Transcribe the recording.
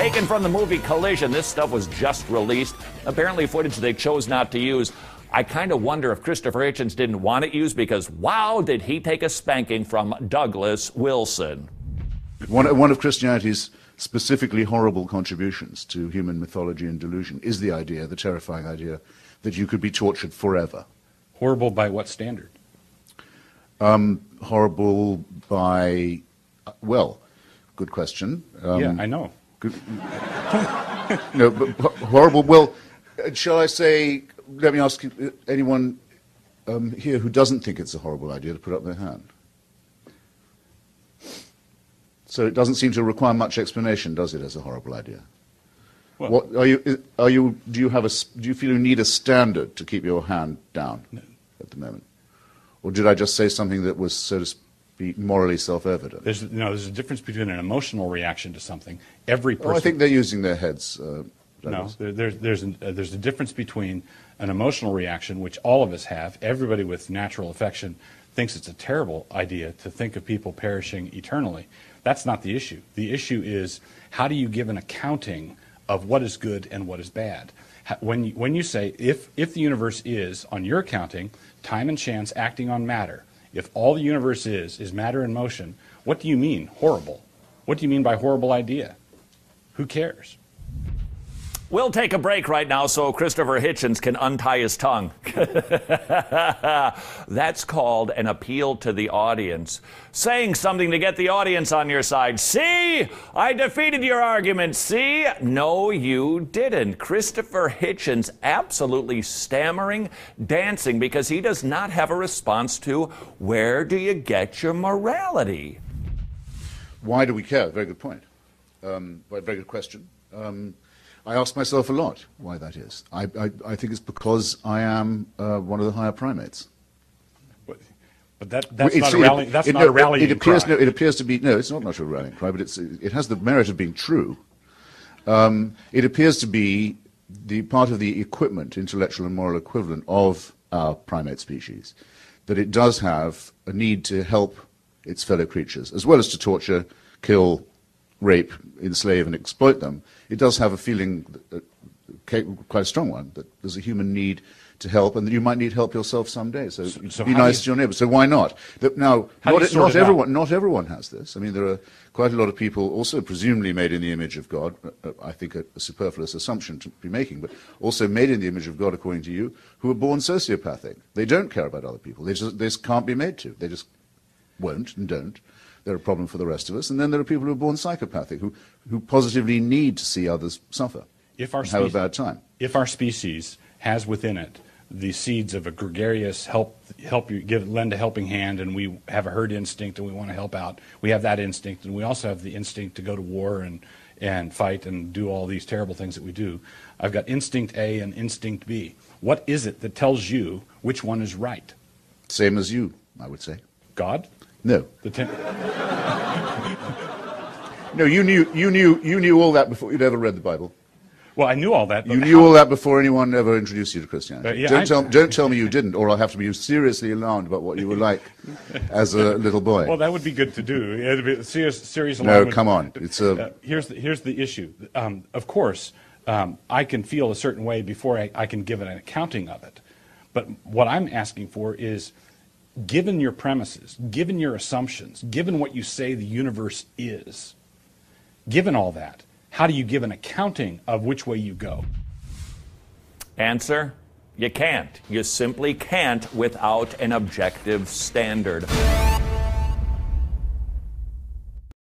Taken from the movie Collision, this stuff was just released. Apparently footage they chose not to use. I kind of wonder if Christopher Hitchens didn't want it used because, wow, did he take a spanking from Douglas Wilson. One of Christianity's specifically horrible contributions to human mythology and delusion is the idea, the terrifying idea, that you could be tortured forever. Horrible by what standard? Horrible by, well, good question. Yeah, I know. No, but horrible. Well, shall I say? Let me ask anyone here who doesn't think it's a horrible idea to put up their hand. So it doesn't seem to require much explanation, does it, as a horrible idea? Well, what are you? Do you feel you need a standard to keep your hand down at the moment, or did I just say something that was, so to speak, morally self-evident? There's a difference between an emotional reaction to something. Every person. Oh, I think they're using their heads. No, there's a difference between an emotional reaction, which all of us have. Everybody with natural affection thinks it's a terrible idea to think of people perishing eternally. That's not the issue. The issue is, how do you give an accounting of what is good and what is bad? When you say, if the universe is, on your accounting, time and chance acting on matter, if all the universe is matter in motion, what do you mean, horrible? What do you mean by horrible idea? Who cares? We'll take a break right now so Christopher Hitchens can untie his tongue. That's called an appeal to the audience. Saying something to get the audience on your side. See? I defeated your argument. See? No, you didn't. Christopher Hitchens absolutely stammering, dancing, because he does not have a response to, where do you get your morality? Why do we care? Very good point. Very good question. I ask myself a lot why that is. I think it's because I am one of the higher primates. But that's not a rallying cry. It appears to be, no, it's not a rallying cry, but it has the merit of being true. It appears to be the part of the equipment, intellectual and moral equivalent of our primate species, that it does have a need to help its fellow creatures, as well as to torture, kill, rape, enslave, and exploit them. It does have a feeling, quite a strong one, that there's a human need to help, and that you might need help yourself someday. So be nice to your neighbor. So why not? Now, not everyone has this. I mean, there are quite a lot of people, also presumably made in the image of God. I think a superfluous assumption to be making, but also made in the image of God, according to you, who are born sociopathic. They don't care about other people. They just can't be made to. They just won't and don't. They're a problem for the rest of us. And then there are people who are born psychopathic, who positively need to see others suffer and have a bad time. If our species has within it the seeds of a gregarious lend a helping hand, and we have a herd instinct and we want to help out, we have that instinct, and we also have the instinct to go to war and fight and do all these terrible things that we do. I've got instinct A and instinct B. What is it that tells you which one is right? Same as you, I would say. God? No. No, you knew all that before you'd ever read the Bible. Well, I knew all that. You knew all that before anyone ever introduced you to Christianity. Yeah, don't tell me you didn't, or I'll have to be seriously alarmed about what you were like as a little boy. Well, that would be good to do. It'd be serious no, come on. It's here's the issue. Of course, I can feel a certain way before I can give an accounting of it. But what I'm asking for is, given your premises, given your assumptions, given what you say the universe is, given all that, how do you give an accounting of which way you go? Answer: you can't. You simply can't without an objective standard.